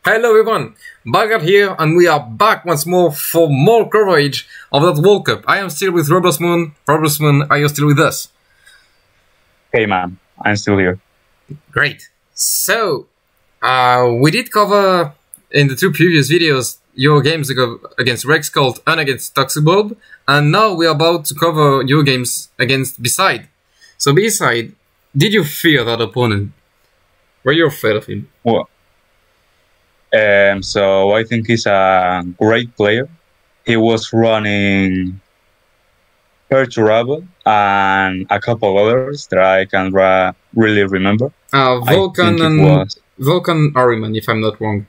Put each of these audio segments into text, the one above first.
Hello everyone, Bagat here, and we are back once more for more coverage of that World Cup. I am still with Rubersmoon. Rubersmoon, are you still with us? Hey man, I'm still here. Great. So, we did cover in the two previous videos your games against Rex Cult and against Toxic Bulb, and now we are about to cover your games against Bside. So Bside, did you fear that opponent? Were you afraid of him? Well, so I think he's a great player. He was running Perturabo and a couple others that I can really remember. Vulkan and Vulkan Ahriman, if I'm not wrong.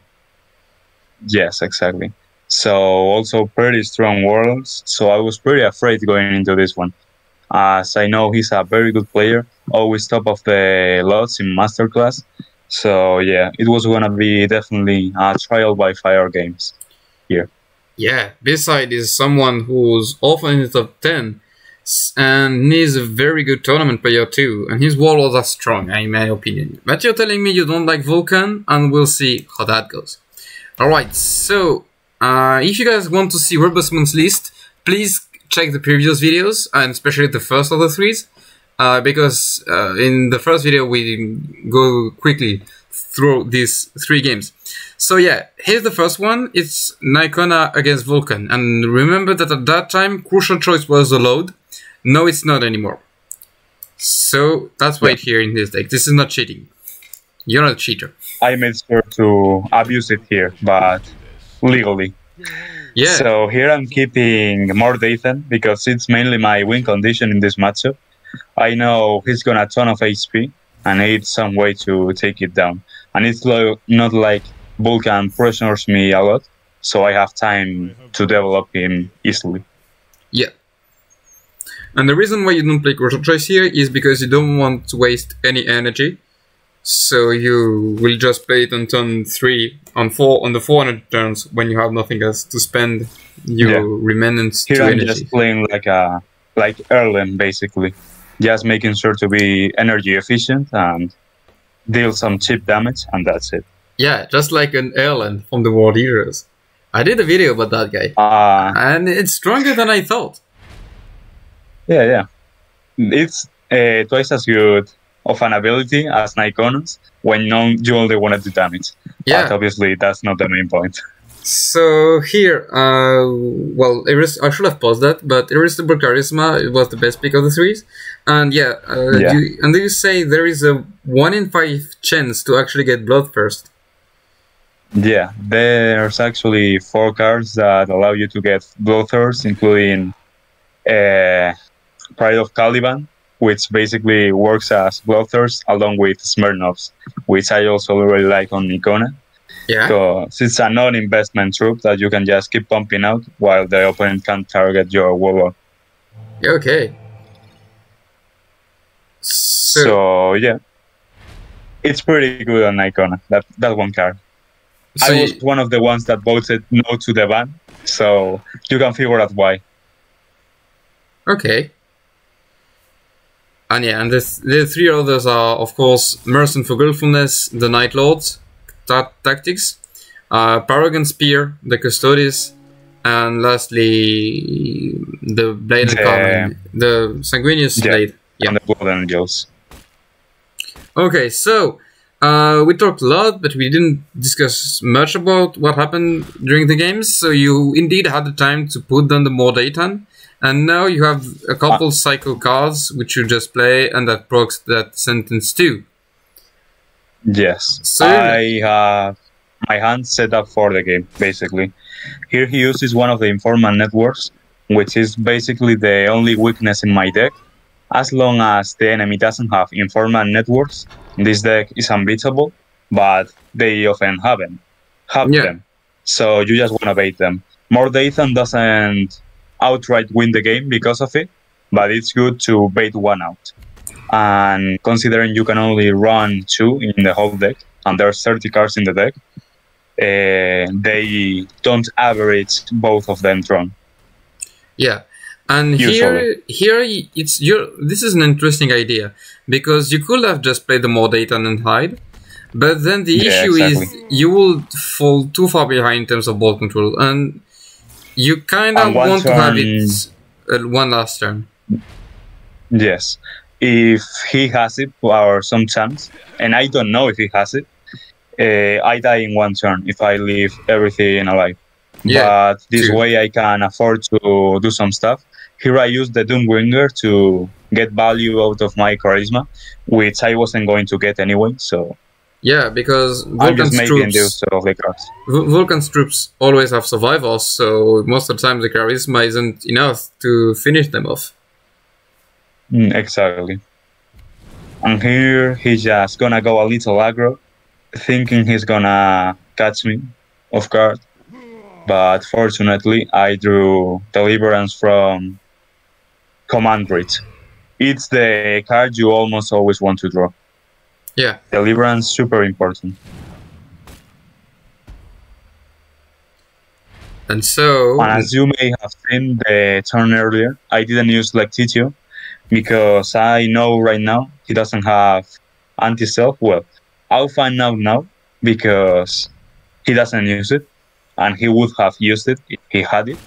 Yes, exactly. So also pretty strong warlords. So I was pretty afraid going into this one, as I know he's a very good player, always top of the lots in Masterclass. So yeah, it was gonna be definitely a trial by fire games here. Yeah, Bside is someone who's often in the top 10 and he's a very good tournament player too, and his warlords are strong in my opinion. But you're telling me you don't like Vulkan, and we'll see how that goes. Alright, so if you guys want to see Rubersmoon's list, please check the previous videos, and especially the first of the threes. Because in the first video we go quickly through these three games. So yeah, here's the first one. It's Nykona against Vulkan. And remember that at that time, crucial choice was the load. No, it's not anymore. So that's why it's here in this deck. This is not cheating. You're not a cheater. I made sure to abuse it here, but legally. Yeah. So here I'm keeping more Dathan because it's mainly my win condition in this matchup. I know he's got a ton of HP and I need some way to take it down. And it's not like Vulkan pressures me a lot, so I have time to develop him easily. Yeah. And the reason why you don't play Crucial Choice here is because you don't want to waste any energy. So you will just play it on turn 3, on the 400 turns when you have nothing else to spend your remnants here to I'm energy. Just playing like Erlen basically. Just making sure to be energy efficient and deal some cheap damage, and that's it. Yeah, just like an Erlen from the World Heroes. I did a video about that guy. And it's stronger than I thought. Yeah. It's twice as good of an ability as Nykona's when you only want to do damage. Yeah. But obviously that's not the main point. So here, well, I should have paused that, but Irresistible Charisma was the best pick of the threes. And yeah, you say there is a 1 in 5 chance to actually get Bloodthirst. Yeah, there's actually 4 cards that allow you to get Bloodthirst, including Pride of Caliban, which basically works as Bloodthirst, along with Smirnovs, which I also really like on Nykona. Yeah. Because it's a non-investment troop that you can just keep pumping out while the opponent can't target your warlord. Okay. So yeah, it's pretty good on Nykona, that one card. So I was one of the ones that voted no to the ban, so you can figure out why. Okay. And yeah, and the 3 others are, of course, Merchant for Gratefulness, the Night Lords, Tactics, Paragon Spear, the Custodes, and lastly, the Blade and Carmen, the Sanguinius Blade. Yeah, and the Blood Angels. Okay, so we talked a lot, but we didn't discuss much about what happened during the games. So you indeed had the time to put down the more data, and now you have a couple cycle cards which you just play, and that procs that sentence too. Yes, so I have my hand set up for the game, basically. Here he uses one of the Informant Networks, which is basically the only weakness in my deck. As long as the enemy doesn't have Informant Networks, this deck is unbeatable, but they often have them. So you just want to bait them. More Dathan doesn't outright win the game because of it, but it's good to bait one out. And considering you can only run 2 in the whole deck, and there's 30 cards in the deck, they don't average both of them drawn. Yeah, and here this is an interesting idea, because you could have just played the more data and hide, But then the Yeah, issue exactly. is you will fall too far behind in terms of ball control, and you kind of And one want to have it turn, one last turn. yes. If he has it or some chance, and I don't know if he has it, I die in one turn if I leave everything alive. Yeah, But this too. way I can afford to do some stuff. Here I use the Doombringer to get value out of my charisma, which I wasn't going to get anyway, so Yeah, because I'm just making use of the cards. Vulkan's troops always have survivors, so most of the time the charisma isn't enough to finish them off. Exactly. And here he's just gonna go a little aggro, thinking he's gonna catch me off guard. But fortunately, I drew Deliverance from Command Reach. It's the card you almost always want to draw. Yeah. Deliverance, super important. And so... And as you may have seen the turn earlier, I didn't use Lactitio because I know right now he doesn't have anti-self. Well, I'll find out now because he doesn't use it, and he would have used it if he had it.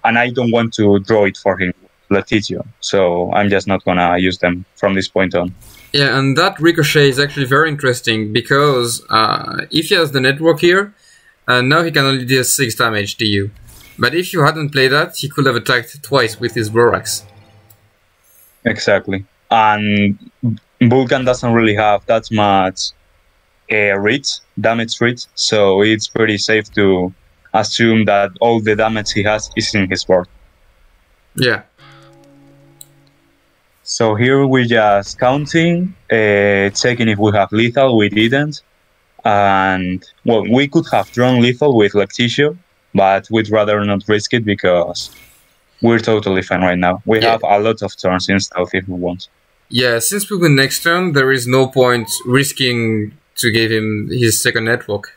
And I don't want to draw it for him, Lactitio, so I'm just not gonna use them from this point on. Yeah, and that ricochet is actually very interesting because if he has the network here, now he can only deal 6 damage to you. But if you hadn't played that, he could have attacked twice with his Borax. Exactly. And Vulkan doesn't really have that much damage reach, so it's pretty safe to assume that all the damage he has is in his board. Yeah. So here we're just counting, checking if we have lethal, we didn't. And, well, we could have drawn lethal with Lactitio, but we'd rather not risk it because we're totally fine right now. We have a lot of turns in stealth if we want. Yeah, since we win next turn, there is no point risking to give him his second network.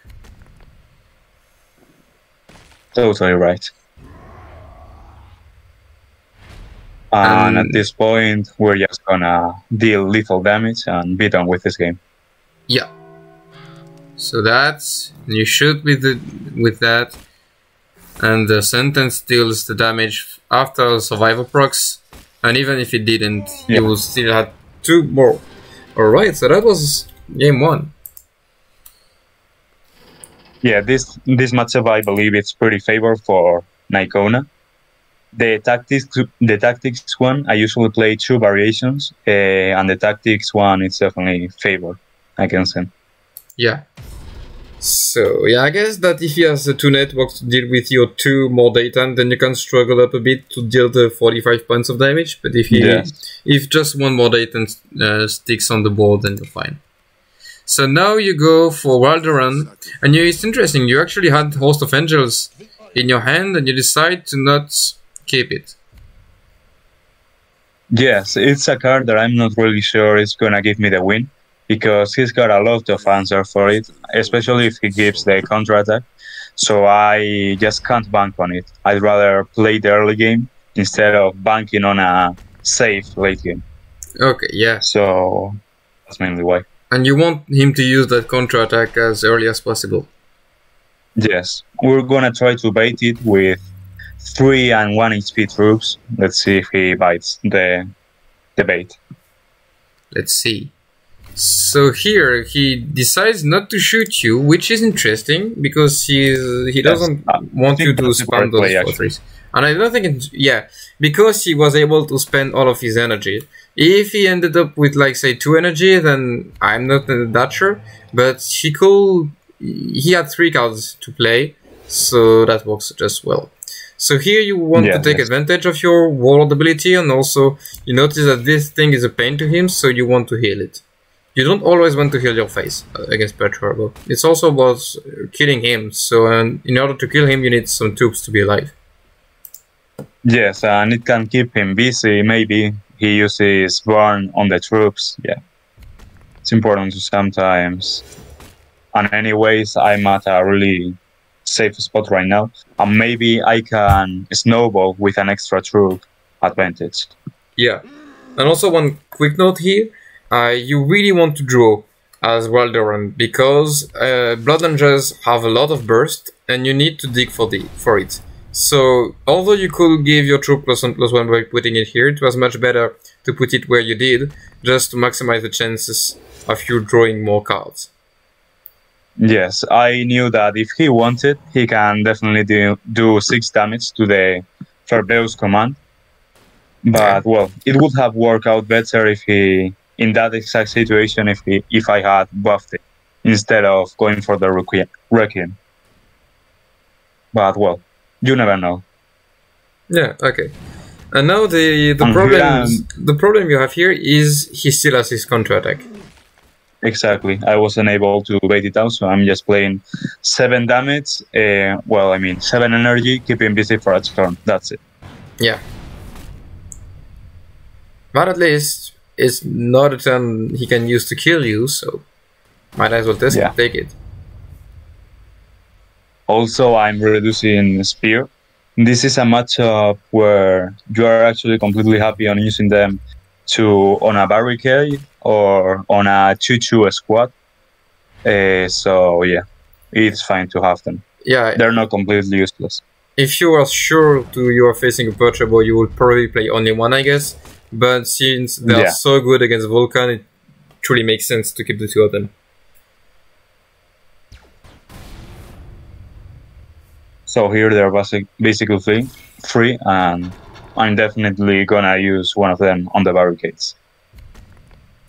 Totally right. And at this point, we're just gonna deal lethal damage and be done with this game. Yeah. So that's... you shoot with that, and the sentence deals the damage after survival procs, and even if it didn't, you will still have 2 more. Alright, so that was game 1. Yeah, this matchup, I believe it's pretty favored for Nykona. The tactics one, I usually play 2 variations, and the tactics one is definitely favored, I can say. Yeah. So, yeah, I guess that if he has the 2 networks to deal with your 2 more data, then you can struggle up a bit to deal the 45 points of damage, but if if just 1 more data sticks on the board, then you're fine. So now you go for Raldoron, and it's interesting, you actually had Host of Angels in your hand, and you decide to not keep it. Yes, it's a card that I'm not really sure is gonna give me the win, because he's got a lot of answers for it, especially if he gives the counter-attack, so I just can't bank on it. I'd rather play the early game instead of banking on a safe late game. Okay, yeah. So that's mainly why. And you want him to use that counter-attack as early as possible. Yes, we're gonna try to bait it with 3 and 1 HP troops. Let's see if he bites the bait. Let's see. So here he decides not to shoot you, which is interesting because he doesn't want you to spam those fortresses. And I don't think it's, because he was able to spend all of his energy. If he ended up with, like, say 2 energy, then I'm not that sure. But he had 3 cards to play, so that works just well. So here you want to take advantage of your warlord ability, and also you notice that this thing is a pain to him, so you want to heal it. You don't always want to heal your face against Perturabo. It's also about killing him, so in order to kill him you need some troops to be alive. Yes, and it can keep him busy. Maybe he uses burn on the troops. Yeah, it's important to sometimes. And anyways, I'm at a really safe spot right now, and maybe I can snowball with an extra troop advantage. Yeah, and also one quick note here. You really want to draw as Raldoron because Blood Angels have a lot of burst and you need to dig for it. So although you could give your troop +1/+1 by putting it here, it was much better to put it where you did, just to maximize the chances of you drawing more cards. Yes, I knew that if he wanted, he can definitely do 6 damage to the Ferbeus command. But well, it would have worked out better if he, in that exact situation, if I had buffed it instead of going for the Requiem. But well, you never know. Yeah, okay. And now the problem you have here is he still has his counter attack. Exactly. I wasn't able to bait it out, so I'm just playing 7 damage. 7 energy, keeping busy for a turn. That's it. Yeah. But at least it's not a turn he can use to kill you, so might as well take it. Also, I'm reducing Spear. This is a matchup where you are actually completely happy on using them on a barricade or on a 2-2 squad. So yeah, it's fine to have them. Yeah, they're not completely useless. If you are sure you are facing a Perturabo, you would probably play only one, I guess. But since they are so good against Vulkan, it truly makes sense to keep the 2 of them. So here they're basically free, and I'm definitely gonna use one of them on the barricades.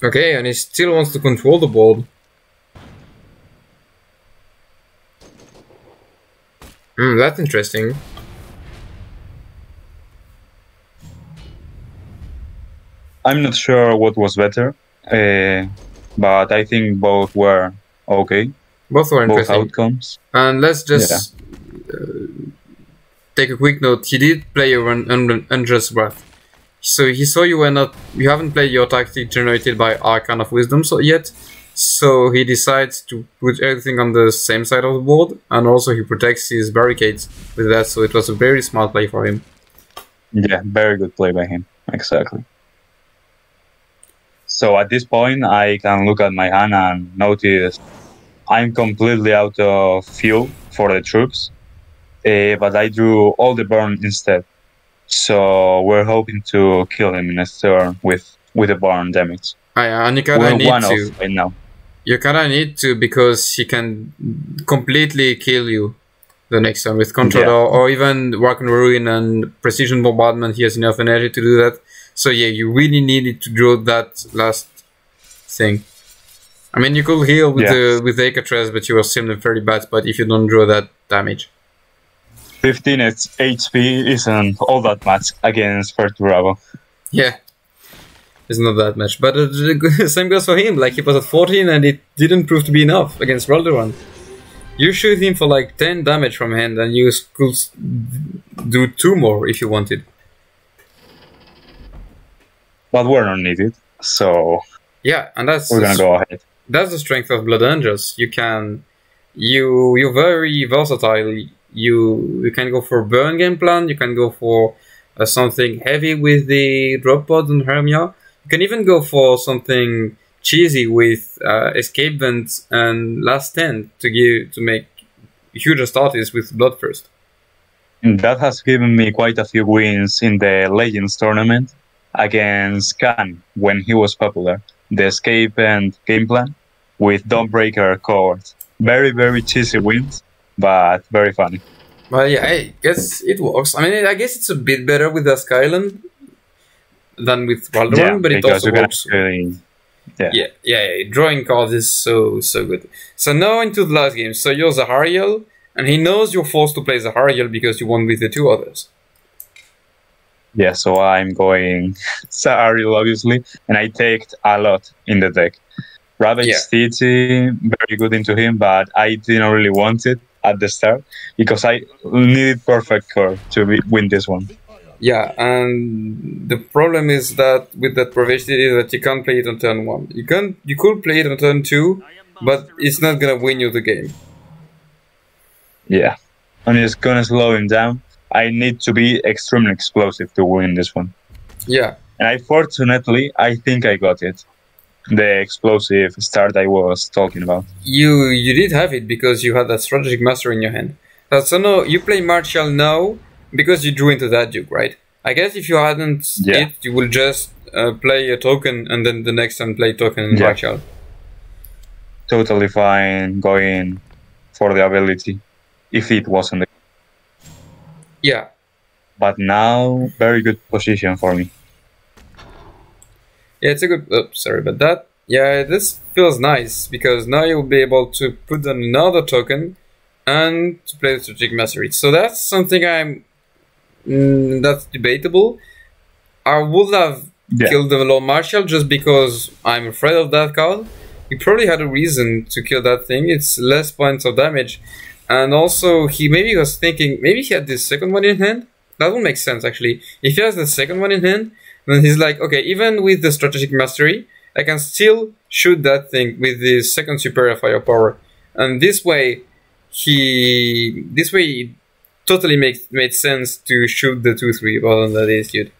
Okay, and he still wants to control the board. That's interesting. I'm not sure what was better, but I think both were okay. Both were interesting. Both outcomes. And let's just take a quick note. He did play your Unjust Wrath. So he saw you haven't played your tactic generated by Arcane of Wisdom yet. So he decides to put everything on the same side of the board, and also he protects his barricades with that. So it was a very smart play for him. Yeah, very good play by him. Exactly. So at this point, I can look at my hand and notice I'm completely out of fuel for the troops, but I drew all the burn instead. So we're hoping to kill him in a turn with the burn damage. And you kinda need to. Right now. You kinda need to, because he can completely kill you the next turn with control, or even Work and Ruin and Precision Bombardment. He has enough energy to do that. So yeah, you really needed to draw that last thing. I mean, you could heal with the Ecatres, but you are still in a very bad spot if you don't draw that damage. 15 HP isn't all that much against Perturabo. Yeah, it's not that much. But the same goes for him. Like, he was at 14 and it didn't prove to be enough against Raldoron. You shoot him for like 10 damage from hand and you could do 2 more if you wanted. But we're not needed, so yeah, and we're gonna go ahead. That's the strength of Blood Angels. You're very versatile. You can go for burn game plan. You can go for something heavy with the drop pod and Hermia. You can even go for something cheesy with escape vents and last stand to make huge starters with Bloodthirst. And that has given me quite a few wins in the Legends tournament against Khan when he was popular. The escape and game plan with Dawnbreaker cohort. Very, very cheesy wins, but very funny. Well, yeah, I guess it works. I mean, I guess it's a bit better with the Skyland than with Raldoron, but it also works. Drawing cards is so good. So now into the last game. So you're Zahariel, and he knows you're forced to play Zahariel because you won with the 2 others. Yeah, so I'm going Zahariel, obviously, and I take a lot in the deck. Ravage Stitchy, very good into him, but I didn't really want it at the start because I needed perfect core to win this one. Yeah, and the problem is that with that Proficiency that you can't play it on turn 1. You could play it on turn 2, but it's not gonna win you the game. Yeah, and it's gonna slow him down. I need to be extremely explosive to win this one. Yeah. And I think I got it. the explosive start I was talking about. You did have it because you had that strategic master in your hand. So no, you play Martial now because you drew into that Duke, right? I guess if you hadn't it, you will just play a token and then the next time play token and Martial. Totally fine going for the ability if it wasn't the... Yeah. But now, very good position for me. Yeah, it's a good... Oh, sorry about that. Yeah, this feels nice because now you'll be able to put down another token and to play the strategic mastery. So that's something that's debatable. I would have killed the Lord Martial just because I'm afraid of that card. He probably had a reason to kill that thing. It's less points of damage. And also, he maybe was thinking, maybe he had this second one in hand? That would make sense, actually. If he has the second one in hand, then he's like, okay, even with the strategic mastery, I can still shoot that thing with the second superior firepower. And this way, it totally made sense to shoot the 2-3 rather than that is cute.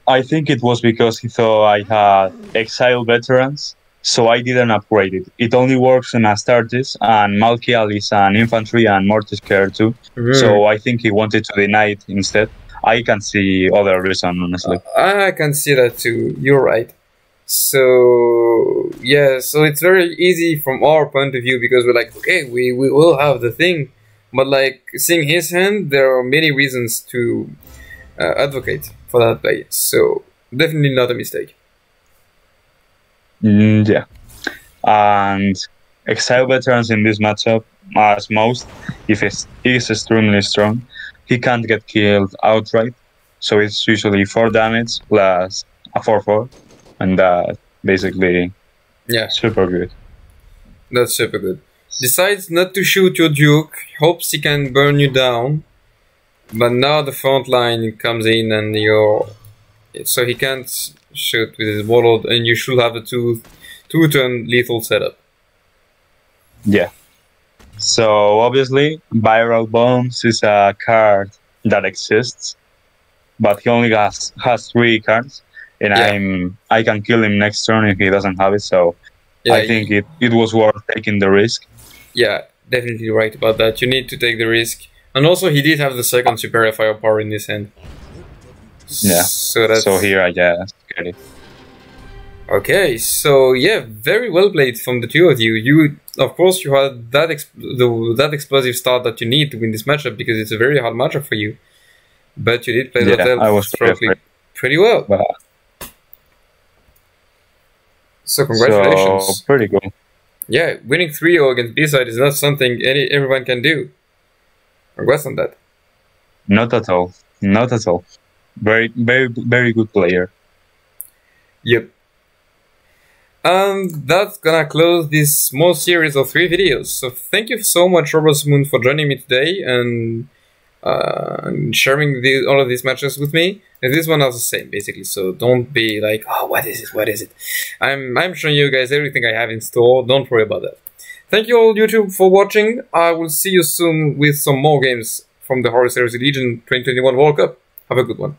I think it was because he thought I had exile veterans, so I didn't upgrade it. It only works on Astartes, and Malkiel is an infantry and Mortis Care too. So I think he wanted to deny it instead. I can see other reason, honestly. I can see that too. You're right. So yeah, so it's very easy from our point of view because we're like, okay, we will have the thing, but like seeing his hand, there are many reasons to advocate for that play. So definitely not a mistake. Yeah, and exile veterans in this matchup, as most, if he is extremely strong, he can't get killed outright. So it's usually 4 damage plus a 4/4. And that basically, super good. That's super good. Decides not to shoot your Duke, hopes he can burn you down, but now the front line comes in and so he can't shoot with his warlord, and you should have a two-turn lethal setup. Yeah. So obviously, Viral Bombs is a card that exists, but he only has 3 cards. And I can kill him next turn if he doesn't have it, so I think it was worth taking the risk. Yeah, definitely right about that. You need to take the risk. And also he did have the second superior firepower in his hand. Yeah, so here I just get it. Okay, so yeah, very well played from the two of you. Of course, you had that explosive start that you need to win this matchup because it's a very hard matchup for you. But you did play that pretty well. So congratulations. So, pretty good. Yeah, winning 3-0 against Bside is not something everyone can do. Congrats on that. Not at all. Not at all. Very, very, very good player. Yep. And that's gonna close this small series of 3 videos. So thank you so much, Rubersmoon, for joining me today and sharing all of these matches with me. And this one is the same, basically. So don't be like, oh, what is it? What is it? I'm showing you guys everything I have in store. Don't worry about that. Thank you all, YouTube, for watching. I will see you soon with some more games from the Horror Series Legion 2021 World Cup. Have a good one.